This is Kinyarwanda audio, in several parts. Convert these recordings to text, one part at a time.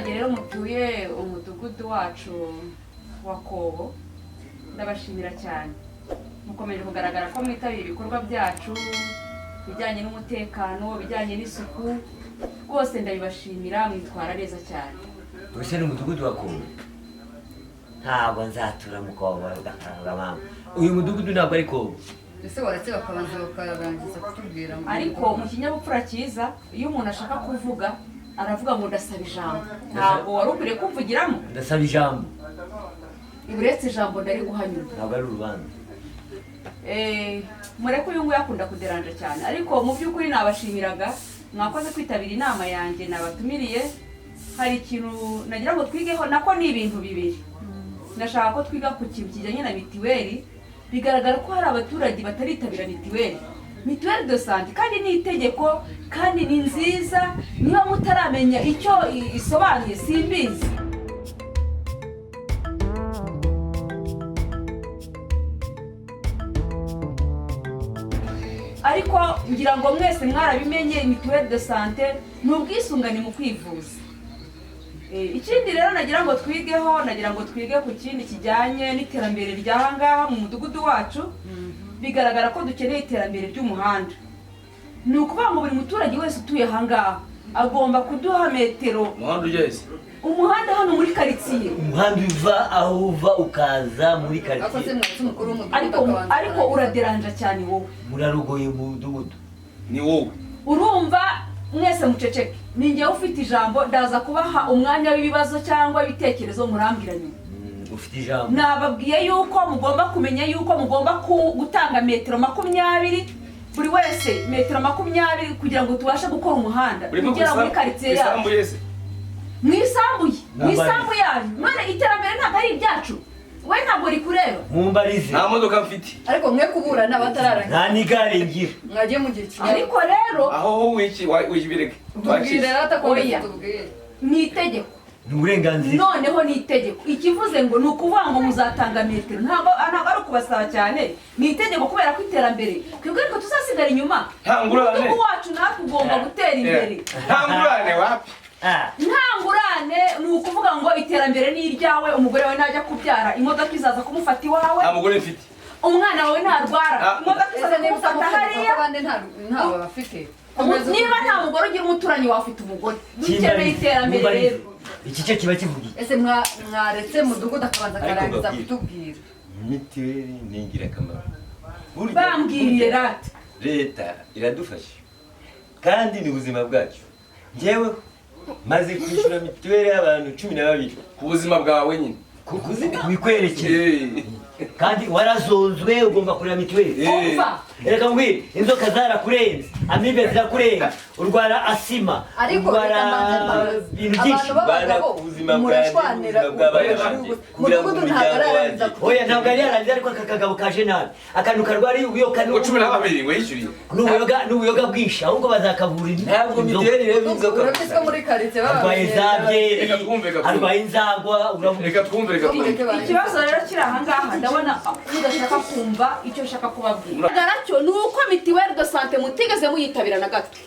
abaturage rero mutuye umudugudu wacu wa Kobo ndabashimira cyane mukomeje kugaragara ko mwitabira ibikorwa byacu bijyanye n'umutekano bijyanye n'isuku rwose ndabibashimira mwitwara neza cyane. Ese ni umudugudu wa Kobo? Ntabwo nzatura mu Kobo ugatanga mama. Uyu mudugudu ntabwo ari Kobo. Ese waretse bakabanza bakarangiza kutubwira ngo ariko mu kinyabupfura cyiza iyo umuntu ashaka kuvuga aravuga ngo ndasaba ijambo. Ntabwo wari ukwiriye kumvugiramo. Ndasaba ijambo. Uretse ijambo ndari guhanyura. Ntabwo ari urubanza. Mureko uyu nguyu akunda kuderanja cyane ariko mu by'ukuri nabashimiraga mwakoze kwitabira inama yanjye nabatumiriye. Hari ikintu nagira ngo twigeho nako ni ibintu bibiri. Ndashaka ko twiga ku kintu kijyanye na mitiweli. Bigaragara ko hari abaturage bataritabira mitiweli. Mituweli de sante kandi ni itegeko kandi ni nziza. Niba mutaramenya icyo isobanuye simbizi. Ariko ngira ngo mwese mwarabimenye mituweli de sante ni ubwisungane mu kwivuza. Ikindi rero nagira ngo twigeho nagira ngo twige ku kindi kijyanye n'iterambere ry'ahangaha mu mudugudu wacu. Bigaragara ko dukeneye iterambere ry'umuhanda. Ni ukuvuga ngo buri muturage wese utuye ahangaha agomba kuduha metero. Umuhanda ugeze? Umuhanda hano muri karitsiye. Umuhanda uva aho uva ukaza muri karitsiye. Ariko uraderanja cyane wowe. Murarugoye mu mudugudu. Ni wowe. Urumva mwese muceceke. Ninjye ufite ijambo ndaza kubaha umwanya w'ibibazo cyangwa ibitekerezo murambiranye. Ufite ijambo. Nababwiye yuko mugomba kumenya yuko mugomba gutanga metero 20 buri wese metero 20 kugira ngo tubashe gukora umuhanda kugera muri karitsiye yacu. Mwisambuye yanyu none iterambere ntabwo ari ibyacu. We ntabwo rikureba. Mumbarize. Nta modoka mfite. ariko mwe kuburana batararangiza. Nta nigare ngira. Mwagiye mu gihe kimwe. Ariko rero aho wikibireke. Tubwire rata ko tubwire. Ni itegeko. Ni uburenganzira. Noneho ni itegeko. Ikivuze ngo ni ukuvuga ngo muzatanga metero. Ntabwo ari ukubasaba cyane. Ni itegeko kubera ko iterambere. Twebwe ariko tuzasigara inyuma. Umudugudu wacu natwe ugomba gutera imbere. Ntangurane wapi? Ntangurane ni ukuvuga ngo iterambere ni iryawe. Umugore wawe najya kubyara imodoka izaza kumufata iwawe. Nta mugore mfite. Umwana wawe ntarwara imodoka izaza kumufata hariya. Abandi nta bafite. Niba nta mugore ugira umuturanyi wafite umugore. Dukeneye iterambere rero. Iki cyo kiba kivugiye. Ese mwaretse mudugudu akabanza karangiza kutubwira. Mitiweli ni ingirakamaro. Bambwiriye rata. Leta iradufasha kandi ni ubuzima bwacu. Njyewe maze kwishyura mitiweli y'abantu 12 ku buzima bwawe nyine. Wikwerekeye. Kandi warazonzwe ugomba kurira mitiweli. Reka ngwire inzoka zarakurenze, amibe zirakurenga, urwara asima, urwara ibintu byinshi. Ubuzima bw'abantu mudugudu ntagaragaza. Oya ntabwo ari yarangiza ariko akagabo kaje nabi. Akantu karwari uyo kanu 12 ngo yishyuriye. N'ubuyoga bwinshi ahubwo bazakavura. Ntabwo mitiweli rero inzoka. Urabiswe muri karitsiye arwaye zabyeri, arwaye inzagwa, uravuga. Reka twumve. Ikibazo rero kiri ahangaha ndabona mudashaka kumva icyo nshaka kubabwira. Garacyo ni uko mitiweli de sante mutigeze muyitabira na gato.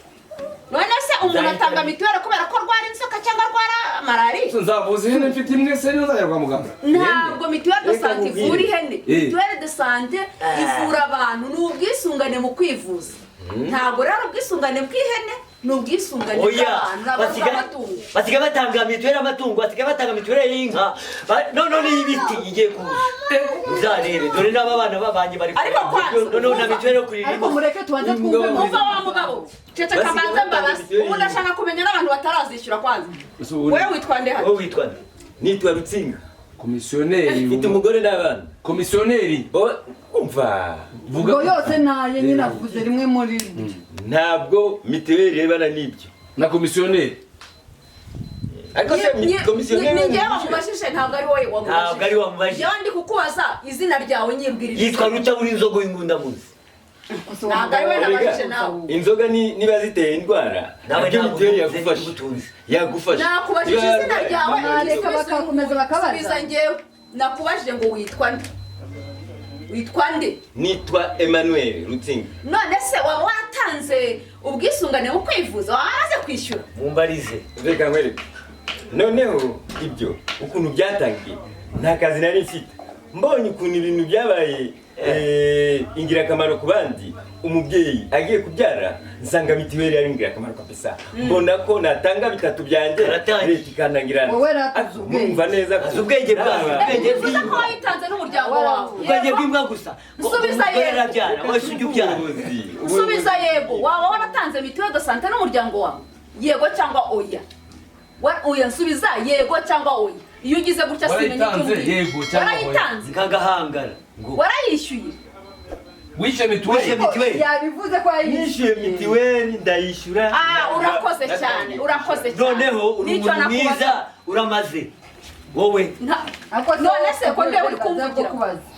None se umuntu atanga mitiweli kubera ko arwara inzoka cyangwa arwara malariya? Nzavuze ihene mfite imwe se niyo nzajya kwa muganga. Ntabwo mitiweli de sante ivura ihene. Mitiweli de sante ivura abantu ni ubwisungane mu kwivuza. Ntabwo rero ubwisungane bw'ihene ni ubwisungane bw'abantu. Basigaye batanga mitiweli y'amatungo, basigaye batanga mitiweli y'inka. None n'ibiti igiye kuza. Uzarebe dore n'aba bana babanye bari. Ariko kwanza none na mitiweli yo kuririmba. Ariko mureke tubanze twumve muva wa mugabo. Cece kabanza mbabazi. Ubu ndashaka kumenya n'abantu batarazishyura kwanza. Wewe witwa nde hano? Wowe witwa nde? Nitwa Rutsinga. Komisiyoneri. Mfite umugore n'abana. Komisiyoneri. Umva. Vuga yose naye nyina avuze rimwe muri. Ntabwo mitiweli rebana n'ibyo. Na komisiyoneri. Ariko se komisiyoneri. Ni njyewe wamubajije ntabwo ari wowe wamubajije. Ntabwo ari wamubajije. Njyewe ndi kukubaza izina ryawe nyibwirije. Yitwa Rutabura inzogo y'ingunda muzi. Ntabwo ari we nabajije nawe. Inzoga niba ziteye indwara. Ntabwo mitiweli yagufasha. Yagufasha. Nakubajije izina ryawe reka bakakomeza bakabaza. Biza njyewe nakubajije ngo witwa nde? Witwa nde? Nitwa Emmanuel Rutsinga. None se waba waratanze ubwisungane mu kwivuza wamaze kwishyura? Mumbarize. Reka nkwereke. noneho ibyo ukuntu byatangiye nta kazi nari mfite mbonye ukuntu ibintu byabaye ingirakamaro ku bandi umubyeyi agiye kubyara nsanga mitiweli ari ingirakamaro kabisa mbona ko natanga bitatu byanjye leta ikanangirana mumva neza azi ubwenge bwawe bivuze ko wayitanze n'umuryango wawe ubwenge bw'imbwa gusa Subiza yego. arabyara wese ujya ubyara Subiza yego waba waratanze mituweli de sante n'umuryango wawe yego cyangwa oya oya nsubiza yego cyangwa oya iyo ugize gutya simenya warayitanze yego cyangwa oya warayitanze nk'agahangara warayishyuye wishe mituweli yabivuze ko nishyuye mitiweli ndayishyura urakoze cyane urakoze cyane noneho uri umuntu mwiza uramaze wowe none se ko ndewe uri kumvugira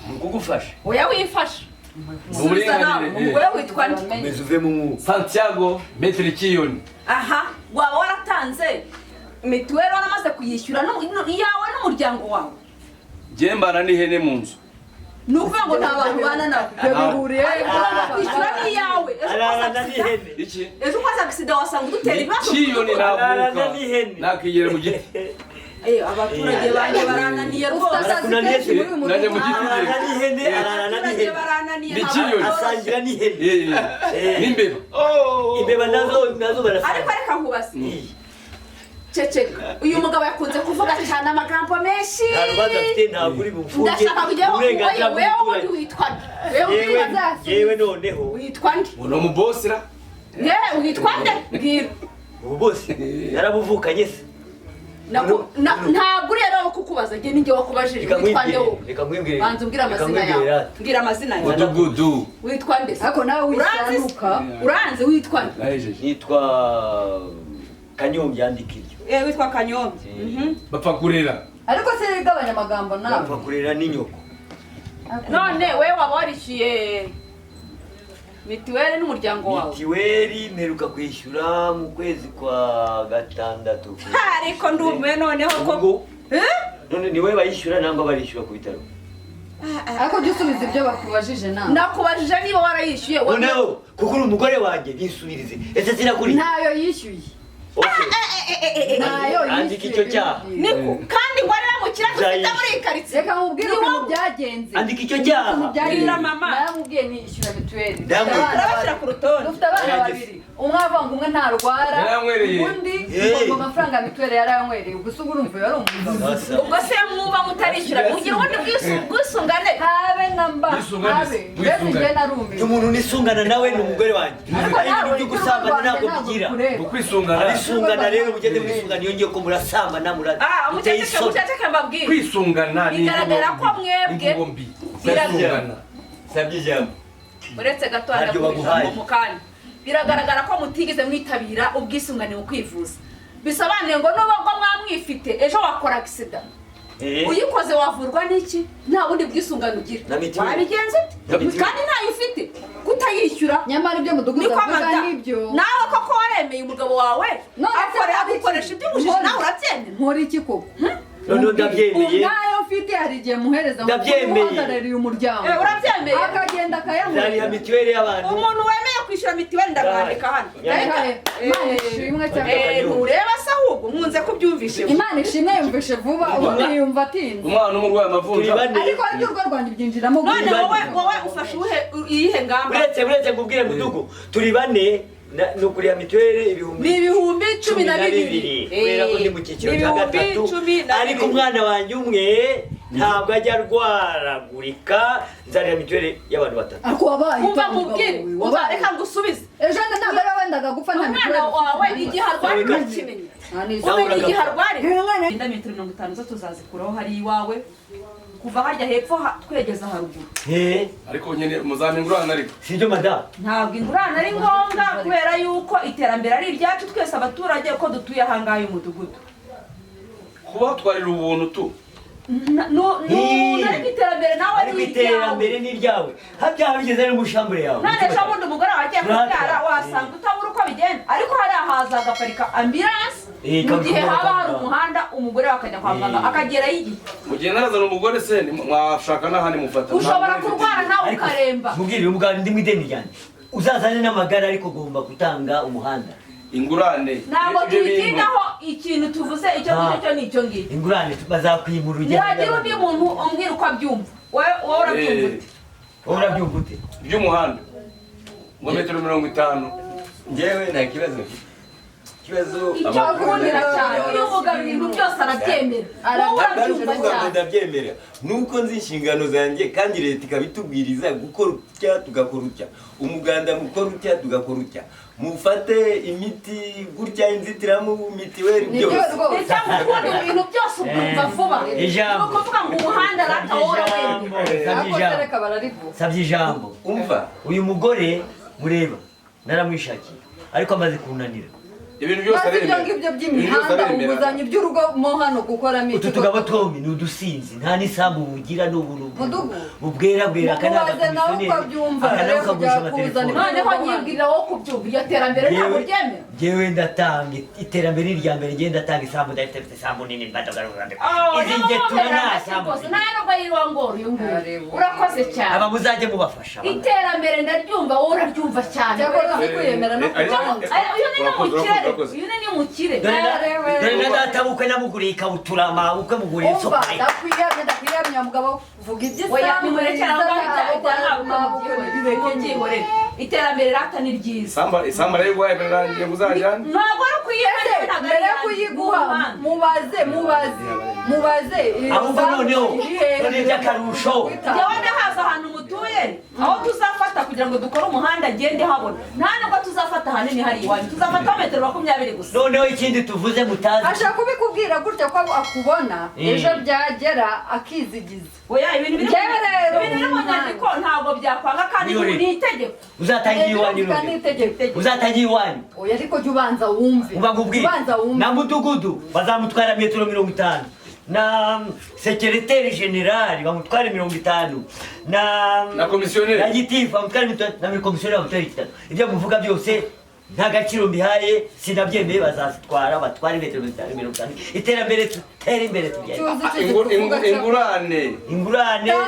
mu kugufasha oya wifasha subiza nawe umugore witwa nde komeza uve mu mwuka Santiago Metri Kiyoni aha waba waratanze mituweli waramaze kuyishyura iyawe n'umuryango wawe jembana n'ihene mu nzu ni ukuvuga ngo nta bantu bana nawe bihuriye kwishyura n'iyawe ararana n'ihene iki ejo ukoze agisida wasanga udutera ibibazo Kiyoni Ararana navuka n'ihene. nakigera mu giti abaturage banjye barananiye rwose Arakunaniye se naje mu giti ararana n'ihene ararana abaturage n'ihene barananiye Ni Kiyoni. asangira n'ihene n'imbeba imbeba nazo ariko barasanga reka nkubaze ceceka uyu mugabo yakunze kuvuga cyane amagambo menshi nta rubanza afite ntabwo uri bumfunge ndashaka kujyaho uburenganzira wewe bw'umuturage witwa nde yewe noneho witwa nde uno mubosira yewe witwa nde mbwira ubu bose yarabuvukanye se ntabwo uri rero kukubaza njye ninjye wakubajije reka witwa nde wowe reka mwibwire banza umbwire amazina yawe mbwira amazina yawe mudugudu witwa nde se ariko nawe wisanuka uranze witwa nde nahejeje nitwa kanyombya yandika iryo witwa kanyombya bapfa kurera ariko se igabanya amagambo nawe bapfa kurera n'inyoko none we waba warishyuye mituweli n'umuryango wawe mitiweli mperuka kwishyura mu kwezi kwa gatandatu ariko ndumiwe noneho ko ubwo none ni wowe bayishyura nangwa barishyura ku bitaro ariko jya usubiza ibyo bakubajije nawe nakubajije niba warayishyuye noneho kuko uri umugore wanjye bisubirize ese sinakuri ntayo yishyuye nayo andika icyo cyaha niko kandi ngo arera mu kiraro ufite muri iyi karitsiye reka nkubwire ukuntu byagenze andika icyo cyaha Bwira mama. naramubwiye ntishyura mituweli urabashyira ku rutonde dufite abana babiri umwe avuga ngo umwe ntarwara Yaranywereye. undi ngo amafaranga ya mituweli yarayanywereye ubwo se urumva yari umugabo ubwo se mwumva mutarishyura mugira ubundi bwisungane habe na mba Bwisungane. habe mbese njye narumiwe umuntu nisungana nawe ni umugore wanjye ariko ariko nawe ibyo gusambana ntabwo bigira ukwisungana abisungana rero mugende mwisungana iyo ngiye ko murasambana muteye isoni umuceceke mbabwire kwisungana ni bigaragara ko mwebwe imvugo mbi kwisungana sabye ijambo uretse gato Ntabyo baguhaye. mu kanya biragaragara ko mutigeze mwitabira ubwisungane mu kwivuza bisobanuye ngo n'ubwo mwamwifite ejo wakora agisida uyikoze wavurwa n'iki nta bundi bwisungane ugira Na mituweli. wabigenza ute kandi ntayo ufite kutayishyura nyamara ibyo mudugudu avuga nibyo nawe koko waremeye umugabo wawe None se agukoresha ibyo umujije nawe urabyemera nkora iki koko noneho ndabyemeye nayo mfite hari igihe muhereza ngo Ndabyemeye. uhagarariye umuryango urabyemeye akagenda zariya akayanywera mituweli y'abantu umuntu wemeye kwishyura mituweli ndamwandika hano Imana ishimwe cyane ntureba se ahubwo nkunze kubyumvishe Imana ishimwe yumvishe vuba ubundi yumva atinze umwana n'umurwayi turi amavunja bane ariko ariko urwo rwanda byinjiramo none gutya. wowe ufashe iyihe ngamba uretse ngubwire mudugu turi bane ni ukureba mituweli ibihumbi ni ibihumbi cumi na bibiri kubera ko ndi mu cyiciro cya gatatu ariko umwana wanjye umwe ntabwo ajya arwaragurika nzarira mituweli y'abantu batatu ariko wabaye umva mubwire umva reka ngusubize ejo ntabwo ari wendaga gupfa nta umwana wawe igihe arwara ukakimenya umenya igihe arwara inda metero 50 zo tuzazikuraho hari iwawe kuva harya hepfo twegeza haruguru ariko nyine muzamingurana ariko sibyo madamu ntabwo ingurane ari ngombwa kubera yuko iterambere ari iryacu twese abaturage uko dutuye ahangaha y'umudugudu kuba twarira ubuntu tu ariko iterambere nawe ariko ni iterambere iryawe ni iryawe habyaba bigeze no mu shambure yawe none ejo bundi umugore wagiye kubyara wasanga utabura uko bigenda ariko hariya haza agaparika ambilanse mu gihe haba hari umuhanda umugore akajya kwa muganga akagerayo igihe mu gihe narazana umugore se mwashaka n'ahandi mufata ushobora kurwara nawe ukaremba mubwire uyu mugabo ndi mu ideni ryanjye uzazane n'amagare ariko ugomba gutanga umuhanda ingurane ntabwo ibyo bintu. tubitindaho ikintu tuvuze icyo ngicyo cyo ni icyo ngicyo ingurane bazakwimura ntihagira undi muntu umbwira uko abyumva wowe urabyumva ute wowe urabyumva ute by'umuhanda mu metero 50 njyewe nta kibazo mfite ikibazo icyo akundira cyane iyo uvuga ibintu byose arabyemera wowe urabyumva cyane ndabyemera nuko nzi inshingano zanjye kandi leta ikabitubwiriza gukora utya tugakora utya umuganda mukora utya tugakora utya mufate imiti gutya inzitiramubu mitiweli byose cyangwa ukunda ibintu byose ukumva vuba ijambo. ni ukuvuga ngo umuhanda rata wowe wemera sabye ijambo umva uyu mugore mureba naramwishakiye ariko amaze kunanira ibintu byose maze ibyo aremera ngibyo by'imihanda ubuzanye iby'urugo mo hano gukoramo utu tugabo twombi ni udusinzi nta n'isambu bugira n'ubuntu Mudugu. bubwera bwera Mubaze nawe uko abyumva, rero akagurisha kujya kuzana amatelefone noneho nyibwirira wowe kubyumva iryo terambere ntabwo ryemera jewe ndatanga iterambere irya mbere ngiye ndatanga isambu ndahita mfite isambu nini mbadagarura izi nge tuna nta sambu nta nubwo yirongora uyu nguyu urakoze cyane aba muzajye mubafasha iterambere ndaryumva wowe uraryumva cyane cyakora uzi kwiyemera no kubyanga uyu ni n'umukire uyu ni n'umukire dore na data bukwe namuguriye ikabutura amabukwe muguriye umva sopa ndakwiyamya mugabo vuga oya iby'isambu nimurekera mubyihorere iterambere rata ni ryiza isamba rero gwaye nanjye muzajyana ntabwo ari ukuyihorera mbere yo kuyiguha mubaze ahubwo noneho none by'akarusho njyewe ndahaza ahantu mutuye aho tuzafata kugira ngo dukore umuhanda agende habona nta nubwo tuzafata ahanini hari iwanyu tuzafata metero 20 gusa noneho ikindi tuvuze mutazi ashaka kubikubwira gutya ko akubona ejo byagera akizigiza oya ibintu biri Njyewe rero, ibintu biri mu nyandiko ntabwo byakwanga kandi Niyo ni itegeko uzatangira iwanyu uzatangira iwanyu oya ariko jya ubanza wumve uba ngubwire na mudugudu bazamutwara metero 50 na secrétaire général bamutwara 50 na komisiyoneri na gitifu bamutwara na komisiyoneri bamutwara 50 ibyo muvuga byose nta gaciro mbihaye sinabyemeye bazazitwara batwara metero 50 iterambere tutera imbere tugenda ingurane ntayo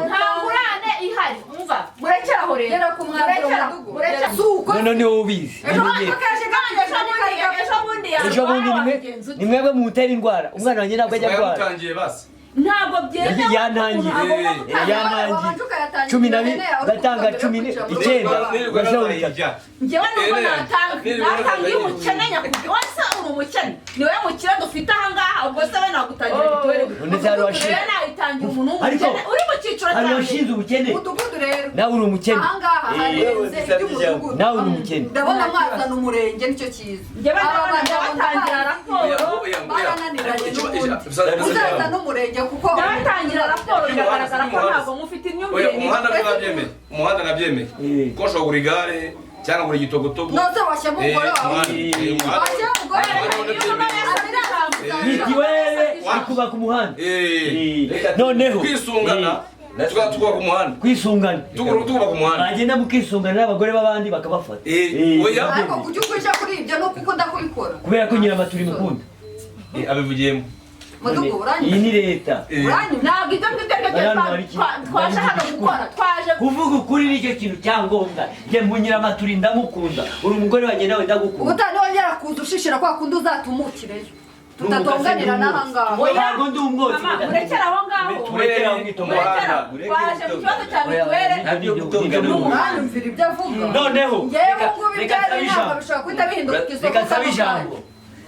nta ngurane ihari umva murekeraho rero gera ku mwanzuro mudugu none niwo ubizi ejo bundi ni mwebwe mumutera indwara umwana wanjye ntabwo ajya arwara yamutangiye basi ntabwo byemewe yantangiye cumi na bibiri gatanga 19 njyewe nubwo natanga iyo umukene nyakubye wese uri umukene niwe mukire dufite ahangaha ubwo se we nagutangira mituweli rero nayitangira umuntu w'umukene uri mu cyiciro hari cya washinze ubukene mudugudu rero nawe uri umukene ahangaha harenze iby'umudugudu nawe uri umukene ndabona mwazana umurenge nicyo cyiza njyewe ndabatangira raporo barananiranye n'ubundi uzaza n'umurenge kuko ndabatangira raporo biragaragara ko ntabwo mufite imyumvire umuhanda nabyemeye ko nshobora kugura igare cyangwa buri gitogotogo noze washyamo umugore wawe washyamo umugore mitiweli ikubaka umuhanda noneho kwisungana tukubaka umuhanda kwisungana tukubaka umuhanda bagenda mukisungana n'abagore b'abandi bakabafata ariko kujya ukwisha kuri ibyo ni uko ukunda kubikora kubera ko nyiramaturi mukunda abivugiyemo mudugu iyi ni leta ntabwo ibyo ngibyo twaje hano gukora twaje kuvuga ukuri nicyo kintu cyangombwa njye mu nyiramaturi ndamukunda uri umugore wanjye nawe ndagukunda ubutani wongera kuza ushishira kwa kundi uzatumukireyo tutatonganira n'ahangaha ntabwo ndi umwotsi murekera aho ngaho turekera aho murekera twaje mu kibazo cya mituweli uranyumvira ibyo avuga noneho ngewe ngubu ibyari inama bishobora guhita bihinduka isoko reka nsabe ijambo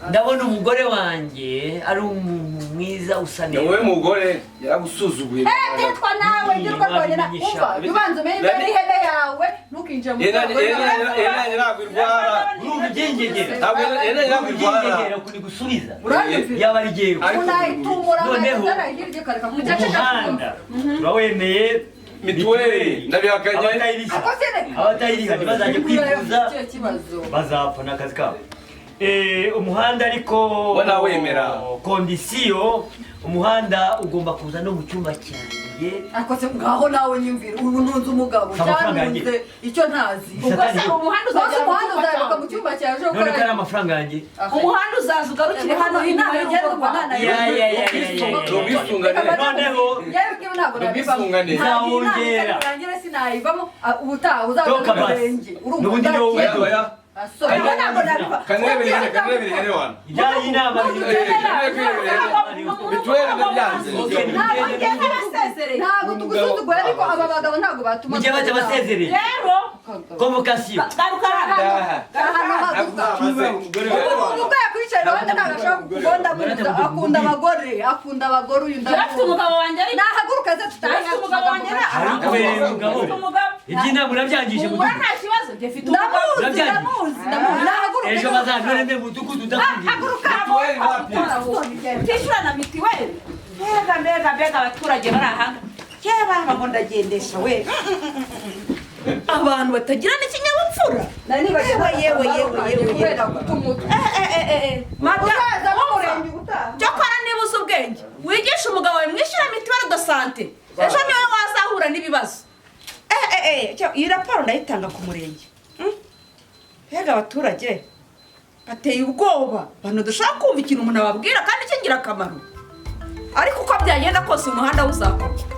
ndabona umugore wanjye ari umuntu mwiza usa neza wowe mugore yaragusuzuguye nditwa nawe ngirwa rwanye na umva ubanza umenye imbere y'ihene yawe ntukinjire mu yenanye ntabwo irwara urumva ibyengegera yenanye ntabwo irwara ibyengegera kuri gusubiza uranyumvira yaba ari jyewe unayitumura noneho hirya ukareka mu umuhanda turawemeye mituweli ndabihakanye abatayiriha ntibazajye kwivuza bazapfa n'akazi kabo umuhanda ariko wanawemera kondisiyo umuhanda ugomba kuza no mu cyumba cyanjye akose ngaho nawe nyumvira ubu ntunze umugabo cyanunze icyo ntazi ubwo se umuhanda uzazaruka mu cyumba cyawe ejo none ko ari amafaranga yanjye umuhanda uzaza ugarukire hano inama igenda umwana noneho ubwisungane sinayivamo ubutaha uzaza mu murenge n'ubundi niwo widuha kanebiri hene wana ijyanye inama mituweli ndabyanze ntabwo tugusuzugura ariko aba bagabo ntabwo batuma mujye bajya basezereye rero komukasiyo garuka ubwo yakwicaye iruhande ntabwo ashobora kugonda akunda abagore uyu afite umugabo wanjye ari nahaguruka ze afite umugabo wanjye iby'inama urabyangije umugore nta kibazo njye mfite umugabo ndamuzi nahaguruka ejo bazantoreme mu mudugudu udafungiye utishyura na mitiweli mbega abaturage bari aha kera ngo ndagendesha we abantu batagira n'ikinyabupfura yewe kubera guta umutwe uzaza n'umurenge ubutaha cyo kora niba uzi ubwenge wigisha umugabo wawe mwishyura mituweli do sante ejo niwe wazahura n'ibibazo iyi raporo ndayitanga ku murenge mbega abaturage bateye ubwoba abantu dushaka kumva ikintu umuntu ababwira kandi cy'ingirakamaro ariko uko byagenda kose umuhanda wuzakorwa